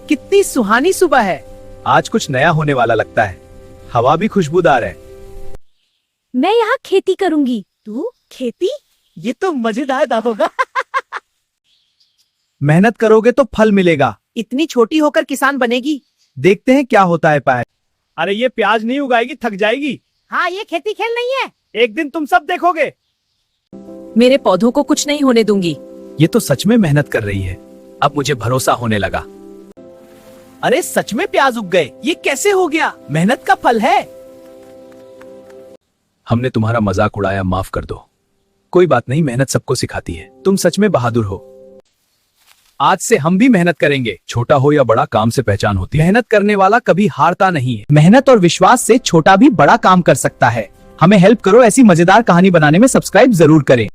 कितनी सुहानी सुबह है। आज कुछ नया होने वाला लगता है। हवा भी खुशबूदार है। मैं यहाँ खेती करूँगी। तू खेती? ये तो मजेदार दाव होगा। मेहनत करोगे तो फल मिलेगा। इतनी छोटी होकर किसान बनेगी। देखते हैं क्या होता है पायल। अरे ये प्याज नहीं उगाएगी, थक जाएगी। हाँ, ये खेती खेल नहीं है। एक दिन तुम सब देखोगे। मेरे पौधों को कुछ नहीं होने दूंगी। ये तो सच में मेहनत कर रही है। अब मुझे भरोसा होने लगा। अरे सच में प्याज उग गए। ये कैसे हो गया? मेहनत का फल है। हमने तुम्हारा मजाक उड़ाया, माफ कर दो। कोई बात नहीं, मेहनत सबको सिखाती है। तुम सच में बहादुर हो। आज से हम भी मेहनत करेंगे। छोटा हो या बड़ा, काम से पहचान होती है। मेहनत करने वाला कभी हारता नहीं है। मेहनत और विश्वास से छोटा भी बड़ा काम कर सकता है। हमें हेल्प करो ऐसी मजेदार कहानी बनाने में। सब्सक्राइब जरूर करें।